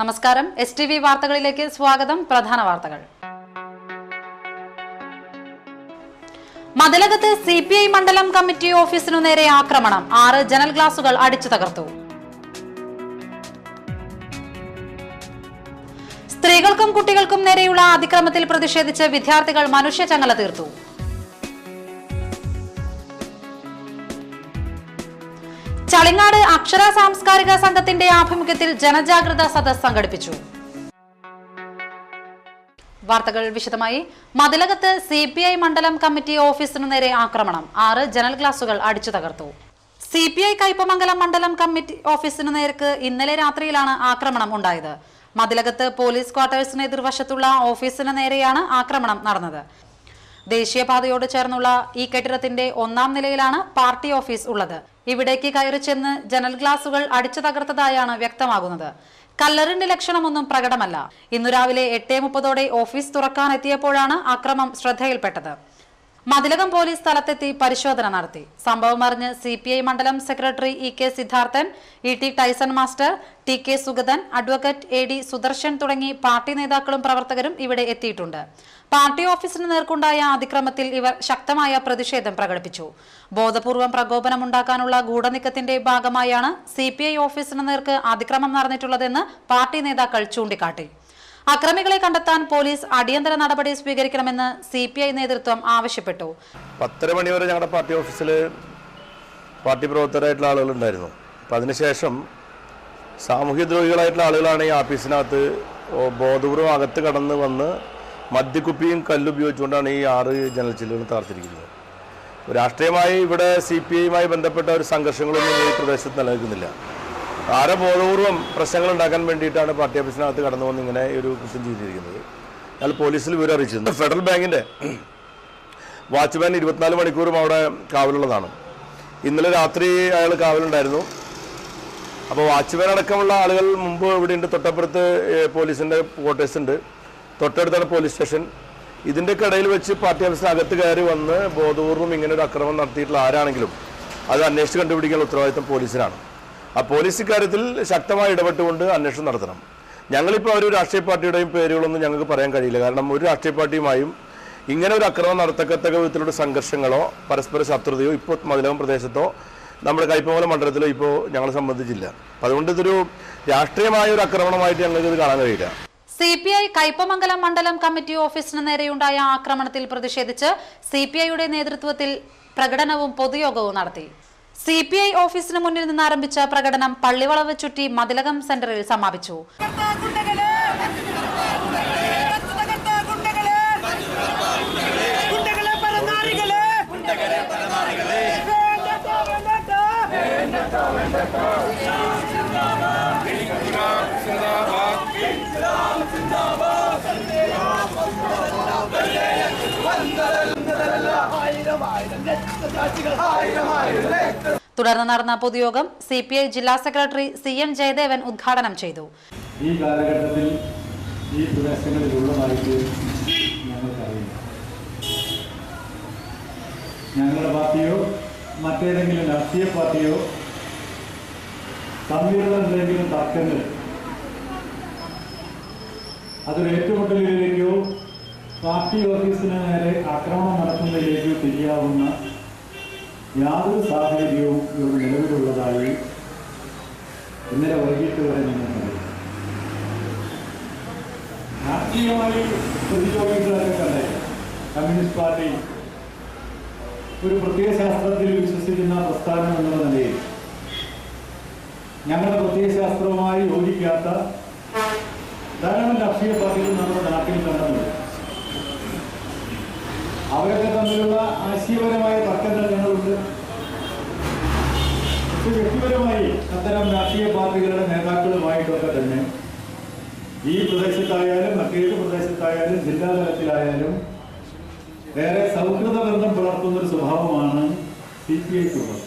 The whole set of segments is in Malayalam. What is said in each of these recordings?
നമസ്കാരം. STV വാർത്തകളിലേക്ക് സ്വാഗതം. പ്രധാന വാർത്തകൾ. മതിലകത്ത് CPI മണ്ഡലം കമ്മിറ്റി ഓഫീസിനു നേരെ ആക്രമണം. 6 ജനൽ ഗ്ലാസുകൾ അടിച്ചു തകർത്തു. സ്ത്രീകൾക്കും കുട്ടികൾക്കും നേരെയുള്ള അതിക്രമത്തിൽ പ്രതിഷേധിച്ച് വിദ്യാർത്ഥികൾ മനുഷ്യചങ്ങല തീർത്തു. ചളിങ്ങാട് അക്ഷര സാംസ്കാരിക സംഘത്തിന്റെ ആഭിമുഖ്യത്തിൽ ജനജാഗ്രത സദസ്സ് സംഘടിപ്പിച്ചു. വാർത്തകൾ വിശദമായി. മതിലകത്ത് CPI മണ്ഡലം കമ്മിറ്റി ഓഫീസിനു നേരെ ആക്രമണം. 6 ജനൽ ഗ്ലാസുകൾ അടിച്ചു തകർത്തു. CPI കയ്പമംഗലം മണ്ഡലം കമ്മിറ്റി ഓഫീസിനു നേർക്ക് ഇന്നലെ രാത്രിയിലാണ് ആക്രമണം ഉണ്ടായത്. മതിലകത്ത് പോലീസ് ക്വാർട്ടേഴ്സിന് എതിർവശത്തുള്ള ഓഫീസിന് നേരെയാണ് ആക്രമണം നടന്നത്. ദേശീയപാതയോട് ചേർന്നുള്ള ഈ കെട്ടിടത്തിന്റെ 1ാം നിലയിലാണ് പാർട്ടി ഓഫീസ് ഉള്ളത്. ഇവിടേക്ക് കയറി ചെന്ന് ജനൽ ഗ്ലാസുകൾ അടിച്ചു തകർത്തതായാണ് വ്യക്തമാകുന്നത്. കല്ലെറിന്റെ ലക്ഷണമൊന്നും പ്രകടമല്ല. ഇന്നു രാവിലെ 8:30 ഓഫീസ് തുറക്കാനെത്തിയപ്പോഴാണ് അക്രമം ശ്രദ്ധയിൽപ്പെട്ടത്. മതിലകം പോലീസ് സ്ഥലത്തെത്തി പരിശോധന നടത്തി. സംഭവം അറിഞ്ഞ് CPI മണ്ഡലം secretary EK Siddharthan, ET Tyson master, TK Sugathan, advocate AD Sudarshan തുടങ്ങി പാർട്ടി നേതാക്കളും പ്രവർത്തകരും ഇവിടെ എത്തിയിട്ടുണ്ട്. പാർട്ടി ഓഫീസിന് നേർക്കുണ്ടായ അതിക്രമത്തിൽ ഇവർ ശക്തമായ പ്രതിഷേധം പ്രകടിപ്പിച്ചു. ബോധപൂർവം പ്രകോപനമുണ്ടാക്കാനുള്ള ഗൂഢനീക്കത്തിന്റെ ഭാഗമായാണ് CPI ഓഫീസിന് നേർക്ക് അതിക്രമം നടന്നിട്ടുള്ളതെന്ന് പാർട്ടി നേതാക്കൾ ചൂണ്ടിക്കാട്ടി. അക്രമികളെ കണ്ടെത്താൻ പോലീസ് അടിയന്തര നടപടി സ്വീകരിക്കണമെന്ന് CPI നേതൃത്വം ആവശ്യപ്പെട്ടു. 10:30 മണി വരെ ഞങ്ങളുടെ പാർട്ടി ഓഫീസിൽ പാർട്ടി പ്രവർത്തകരായിട്ടുള്ള ആളുകളുണ്ടായിരുന്നു. അപ്പം അതിനുശേഷം സാമൂഹ്യദ്രോഹികളായിട്ടുള്ള ആളുകളാണ് ഈ ഓഫീസിനകത്ത് ബോധപൂർവം അകത്ത് കടന്ന് വന്ന് മദ്യക്കുപ്പിയും കല്ലുപയോഗിച്ചുകൊണ്ടാണ് ഈ 6 ജനൽ ചില്ലുകൾ തകർത്തിരിക്കുന്നത്. രാഷ്ട്രീയമായി ഇവിടെ CPIയുമായി ബന്ധപ്പെട്ട ഒരു സംഘർഷങ്ങളൊന്നും ഈ പ്രദേശത്ത് നിലനിൽക്കുന്നില്ല. ആരെ ബോധപൂർവം പ്രശ്നങ്ങൾ ഉണ്ടാക്കാൻ വേണ്ടിയിട്ടാണ് പാർട്ടി ഓഫീസിനകത്ത് കടന്നു വന്ന് ഇങ്ങനെ ഒരു കുറ്റം ചെയ്തിരിക്കുന്നത്. അയാൾ പോലീസിൽ വിവരം അറിയിച്ചിരുന്നു. ഫെഡറൽ ബാങ്കിൻ്റെ വാച്ച്മാൻ 24 മണിക്കൂറും അവിടെ കാവലുള്ളതാണ്. ഇന്നലെ രാത്രി അയാൾ കാവലുണ്ടായിരുന്നു. അപ്പോൾ വാച്ച്മാൻ അടക്കമുള്ള ആളുകൾ മുമ്പ് ഇവിടെയുണ്ട്. തൊട്ടപ്പുറത്ത് പോലീസിൻ്റെ ക്വാർട്ടേഴ്സ് ഉണ്ട്, തൊട്ടടുത്താണ് പോലീസ് സ്റ്റേഷൻ. ഇതിൻ്റെയൊക്കെ ഇടയിൽ വെച്ച് പാർട്ടി ഓഫീസിനകത്ത് കയറി വന്ന് ബോധപൂർവം ഇങ്ങനെ ഒരു അക്രമം നടത്തിയിട്ടുള്ള ആരാണെങ്കിലും അത് അന്വേഷിച്ച് കണ്ടുപിടിക്കാനുള്ള ഉത്തരവാദിത്തം പോലീസിനാണ്. ആ പോലീസ് ഇക്കാര്യത്തിൽ ശക്തമായി ഇടപെട്ടുകൊണ്ട് അന്വേഷണം നടത്തണം. ഞങ്ങളിപ്പോൾ ഒരു രാഷ്ട്രീയ പാർട്ടിയുടെയും പേരുകളൊന്നും ഞങ്ങൾക്ക് പറയാൻ കഴിയില്ല. കാരണം ഒരു രാഷ്ട്രീയ പാർട്ടിയുമായും ഇങ്ങനെ ഒരു അക്രമം നടത്തക്കത്തക്ക വിധത്തിലുള്ള സംഘർഷങ്ങളോ പരസ്പര ശത്രുതയോ ഇപ്പോൾ മതിലകം പ്രദേശത്തോ നമ്മുടെ കയ്പമംഗലം മണ്ഡലത്തിലോ ഇപ്പോൾ ഞങ്ങളെ സംബന്ധിച്ചില്ല. അപ്പം അതുകൊണ്ട് ഇതൊരു രാഷ്ട്രീയമായ ഒരു ആക്രമണമായിട്ട് ഞങ്ങൾക്ക് ഇത് കാണാൻ കഴിയില്ല. CPI കയ്പമംഗലം മണ്ഡലം കമ്മിറ്റി ഓഫീസിന് നേരെയുണ്ടായ ആക്രമണത്തിൽ പ്രതിഷേധിച്ച് CPIയുടെ നേതൃത്വത്തിൽ പ്രകടനവും പൊതുയോഗവും നടത്തി. CPI ഓഫീസിന് മുന്നിൽ നിന്ന് ആരംഭിച്ച പ്രകടനം പള്ളിവളവ് ചുറ്റി മതിലകം സെന്ററിൽ സമാപിച്ചു. തുടർന്ന് നടന്ന പൊതുയോഗം CPI ജില്ലാ സെക്രട്ടറി CN ജയദേവൻ ഉദ്ഘാടനം ചെയ്തു. ഈ കാലഘട്ടത്തിൽ ഈ പ്രദേശങ്ങളിലുള്ളതായിട്ട് ഞങ്ങൾക്കറിയില്ല. ഞങ്ങളുടെ പാർട്ടിയോ മറ്റേതെങ്കിലും രാഷ്ട്രീയ പാർട്ടിയോ തമ്മിലുള്ള എന്തെങ്കിലും തർക്കങ്ങൾ അതൊരു ഏറ്റുമുട്ടലിലേക്കോ പാർട്ടി ഓഫീസിന് നേരെ ആക്രമണം നടത്തുന്നതിലേക്കോ തിരിയാവുന്ന യാതൊരു സാഹചര്യവും ഇവിടെ നിലവിലുള്ളതായി ഇന്നലെ വൈകിട്ട് വരെ ഞങ്ങൾക്കറിയാം. രാഷ്ട്രീയമായി പ്രതിയോഗികളൊക്കെ കണ്ടേ കമ്മ്യൂണിസ്റ്റ് പാർട്ടി ഒരു പ്രത്യയശാസ്ത്രത്തിൽ വിശ്വസിക്കുന്ന പ്രസ്ഥാനം എന്നുള്ള നിലയിൽ ഞങ്ങളുടെ പ്രത്യയശാസ്ത്രവുമായി യോജിക്കാത്ത ധാരാളം രാഷ്ട്രീയ പാർട്ടികൾ നമ്മുടെ നാട്ടിൽ കണ്ടെന്നുണ്ട്. അവരൊക്കെ തമ്മിലുള്ള ആശയപരമായ തർക്കങ്ങൾ ഞങ്ങളുണ്ട്. വ്യക്തിപരമായി അത്തരം രാഷ്ട്രീയ പാർട്ടികളുടെ നേതാക്കളുമായിട്ടൊക്കെ തന്നെ ഈ പ്രദേശത്തായാലും മറ്റേത് പ്രദേശത്തായാലും ജില്ലാതലത്തിലായാലും വേറെ സൗഹൃദ ബന്ധം പുലർത്തുന്നൊരു സ്വഭാവമാണ് CPIക്കുള്ളത്.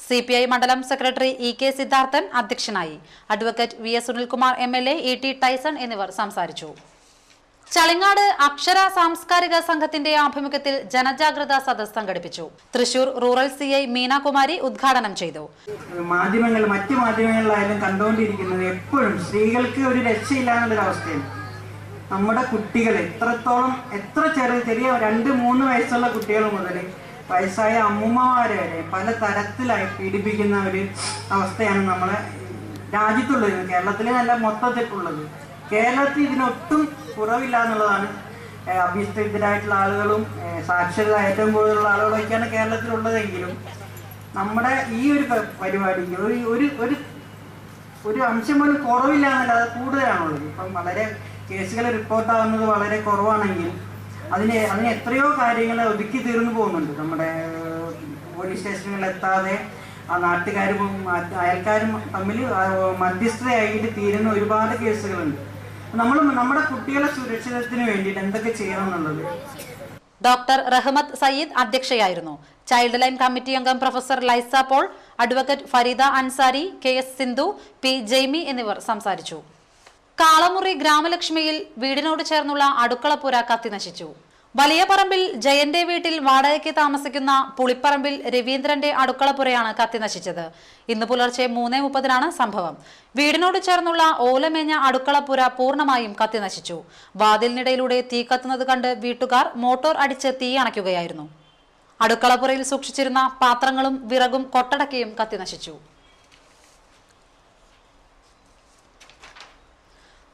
CPI മണ്ഡലം സെക്രട്ടറി EK സിദ്ധാർത്ഥൻ അധ്യക്ഷനായി. Advocate VS Sunilkumar MLA, ET Tyson എന്നിവർ സംസാരിച്ചു. ചളിങ്ങാട് അക്ഷര സാംസ്കാരിക സംഘത്തിന്റെ ആഭിമുഖ്യത്തിൽ ജനജാഗ്രതാ സദസ്സ് സംഘടിപ്പിച്ചു. തൃശൂർ റൂറൽ CI മീനാകുമാരി ഉദ്ഘാടനം ചെയ്തു. മറ്റു മാധ്യമങ്ങളിലായാലും കണ്ടുകൊണ്ടിരിക്കുന്നത് എപ്പോഴും സ്ത്രീകൾക്ക് ഒരു രക്ഷയില്ല എന്നുള്ളൊരു അവസ്ഥയാണ്. നമ്മുടെ കുട്ടികൾ എത്ര ചെറിയ 2-3 വയസ്സുള്ള കുട്ടികൾ മുതൽ വയസ്സായ അമ്മൂമ്മമാരെ വരെ പല തരത്തിലായി പീഡിപ്പിക്കുന്ന ഒരു അവസ്ഥയാണ് നമ്മുടെ രാജ്യത്തുള്ളത്. കേരളത്തിലെ നല്ല മൊത്തത്തിലുള്ളത്. കേരളത്തിൽ ഇതിനൊട്ടും കുറവില്ല എന്നുള്ളതാണ്. അഭ്യസ്തരായിട്ടുള്ള ആളുകളും സാക്ഷരത ഏറ്റവും കൂടുതലുള്ള ആളുകളൊക്കെയാണ് കേരളത്തിലുള്ളതെങ്കിലും നമ്മുടെ ഈ ഒരു പരിപാടിക്ക് ഒരു അംശം പോലും കുറവില്ല എന്നല്ല, അത് കൂടുതലാണുള്ളത്. ഇപ്പം വളരെ കേസുകൾ റിപ്പോർട്ടാവുന്നത് വളരെ കുറവാണെങ്കിൽ അതിന് എത്രയോ കാര്യങ്ങൾ ഒതുക്കി തീർന്നു പോകുന്നുണ്ട്. നമ്മുടെ പോലീസ് സ്റ്റേഷനുകളിൽ എത്താതെ ആ നാട്ടുകാരും അയൽക്കാരും തമ്മിൽ മധ്യസ്ഥതയായിട്ട് തീരുന്ന ഒരുപാട് കേസുകളുണ്ട്. നമ്മുടെ കുട്ടികളുടെ സുരക്ഷിതത്തിന് വേണ്ടിയിട്ട് എന്തൊക്കെ ചെയ്യണം എന്നുള്ളത്. ഡോക്ടർ റഹ്മത്ത് സയ്യിദ് അധ്യക്ഷയായിരുന്നു. ചൈൽഡ് ലൈൻ കമ്മിറ്റി അംഗം professor Liza Paul, advocate Fareeda Ansari, KS Sindhu, P Jaimy എന്നിവർ സംസാരിച്ചു. കാളമുറി ഗ്രാമലക്ഷ്മിയിൽ വീടിനോട് ചേർന്നുള്ള അടുക്കളപ്പുര കത്തിനശിച്ചു. വലിയ പറമ്പിൽ ജയന്റെ വീട്ടിൽ വാടകയ്ക്ക് താമസിക്കുന്ന പുളിപ്പറമ്പിൽ രവീന്ദ്രന്റെ അടുക്കളപ്പുരയാണ് കത്തിനശിച്ചത്. ഇന്ന് പുലർച്ചെ 3:30 സംഭവം. വീടിനോട് ചേർന്നുള്ള ഓലമേഞ്ഞ അടുക്കളപ്പുര പൂർണ്ണമായും കത്തിനശിച്ചു. വാതിലിനിടയിലൂടെ തീ കത്തുന്നത് കണ്ട് വീട്ടുകാർ മോട്ടോർ അടിച്ച് തീ അണയ്ക്കുകയായിരുന്നു. അടുക്കളപ്പുരയിൽ സൂക്ഷിച്ചിരുന്ന പാത്രങ്ങളും വിറകും കൊട്ടടക്കയും കത്തിനശിച്ചു.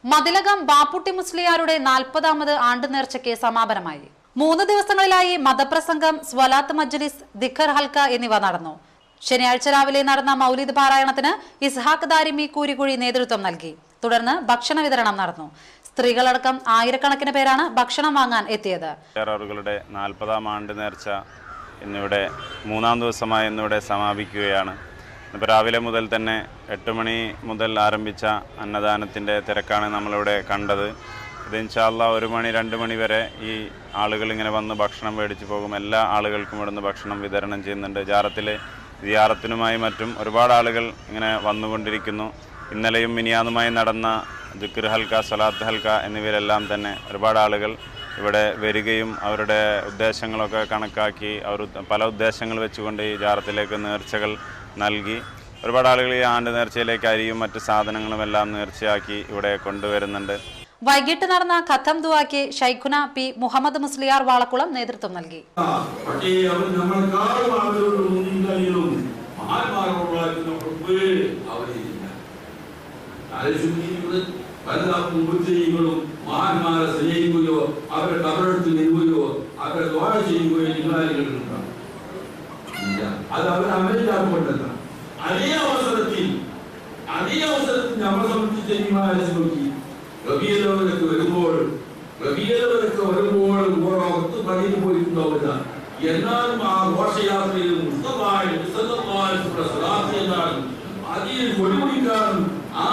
മതിലകം ബാപ്പുട്ടി മുസ്ലിയാരുടെ 40ാമത് ആണ്ട് നേർച്ചയ്ക്ക് സമാപനമായി. 3 ദിവസങ്ങളിലായി മതപ്രസംഗം, സ്വലാത്ത് മജ്ലിസ്, ദിഖർ ഹൽക്ക എന്നിവ നടന്നു. ശനിയാഴ്ച രാവിലെ നടന്ന മൗലിദ് പാരായണത്തിന് ഇസ്ഹാഖ് ദാരിമി കൂരിക്കുഴി നേതൃത്വം നൽകി. തുടർന്ന് ഭക്ഷണ വിതരണം നടന്നു. സ്ത്രീകളടക്കം ആയിരക്കണക്കിന് പേരാണ് ഭക്ഷണം വാങ്ങാൻ എത്തിയത്. 40ാം ആണ്ട് നേർച്ച ഇന്നിവിടെ 3ാം ദിവസമായി ഇന്നിവിടെ സമാപിക്കുകയാണ്. ഇപ്പോൾ രാവിലെ മുതൽ തന്നെ 8 മണി മുതൽ ആരംഭിച്ച അന്നദാനത്തിൻ്റെ തിരക്കാണ് നമ്മളിവിടെ കണ്ടത്. ഇത് ഇൻഷാ അല്ലാഹ് 1 മണി 2 മണി വരെ ഈ ആളുകൾ ഇങ്ങനെ വന്ന് ഭക്ഷണം മേടിച്ചു പോകും. എല്ലാ ആളുകൾക്കും ഇവിടുന്ന് ഭക്ഷണം വിതരണം ചെയ്യുന്നുണ്ട്. സിയാറത്തിനുമായി മറ്റും ഒരുപാട് ആളുകൾ ഇങ്ങനെ വന്നുകൊണ്ടിരിക്കുന്നു. ഇന്നലെയും മിനിയാന്നുമായി നടന്ന ദിക്ർ ഹൽക്ക, സ്വലാത്ത് ഹൽക്ക എന്നിവയിലെല്ലാം തന്നെ ഒരുപാട് ആളുകൾ ഇവിടെ വരികയും അവരുടെ ഉദ്ദേശങ്ങളൊക്കെ കണക്കാക്കി അവർ പല ഉദ്ദേശങ്ങൾ വെച്ചുകൊണ്ട് ഈ ജാറത്തിലേക്ക് നേർച്ചകൾ നൽകി. ഒരുപാട് ആളുകൾ ഈ ആണ്ട് നേർച്ചയിലേക്ക് അരിയും മറ്റു സാധനങ്ങളും എല്ലാം നേർച്ചയാക്കി ഇവിടെ കൊണ്ടുവരുന്നുണ്ട്. വൈകിട്ട് നടന്ന ഖത്തം ദുആക്ക് ഷൈഖുന P മുഹമ്മദ് മുസ്ലിയാർ വാളക്കുളം നേതൃത്വം നൽകി. മഹാന്മാരെ സ്നേഹിക്കുകയോ അവരെ കബറെടുത്ത് നിൽക്കുകയോ അവരെ ദുആ ചെയ്യുകയോ അത് അവർ അമലിലാക്കൊണ്ടല്ല. അതേ അവസരത്തിൽ നമ്മളെ സംബന്ധിച്ച് നോക്കി റബീഉൽ വരുമ്പോൾ ഒത്ത് പണിയിൽ പോയിട്ടുണ്ടാവില്ല. എന്നാലും ആ ഘോഷയാത്രയിൽ അതിൽ കൊടിപിടിക്കാനും ആ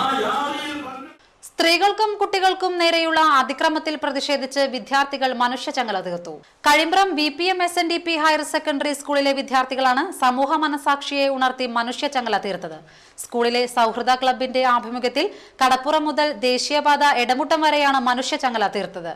സ്ത്രീകൾക്കും കുട്ടികൾക്കും നേരെയുള്ള അതിക്രമത്തിൽ പ്രതിഷേധിച്ച് വിദ്യാർത്ഥികൾ മനുഷ്യചങ്ങല തീർത്തു. Kazhimbram BPM SNDP higher secondary സ്കൂളിലെ വിദ്യാർത്ഥികളാണ് സമൂഹ മനസാക്ഷിയെ ഉണർത്തി മനുഷ്യചങ്ങല തീർത്തത്. സ്കൂളിലെ സൗഹൃദ ക്ലബിന്റെ ആഭിമുഖ്യത്തിൽ കടപ്പുറം മുതൽ ദേശീയപാത എടമുട്ടം വരെയാണ് മനുഷ്യചങ്ങല തീർത്തത്.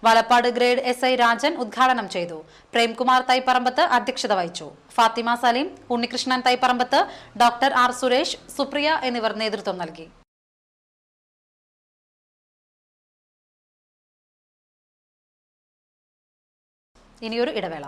വളപ്പാട് ഗ്രേഡ് SI രാജൻ ഉദ്ഘാടനം ചെയ്തു. പ്രേംകുമാർ തൈപ്പറമ്പത്ത് അധ്യക്ഷത വഹിച്ചു. ഫാത്തിമ സലീം, ഉണ്ണികൃഷ്ണൻ തൈപ്പറമ്പത്ത്, ഡോക്ടർ R സുരേഷ്, സുപ്രിയ എന്നിവർ നേതൃത്വം നൽകി. ഇനിയൊരു ഇടവേള.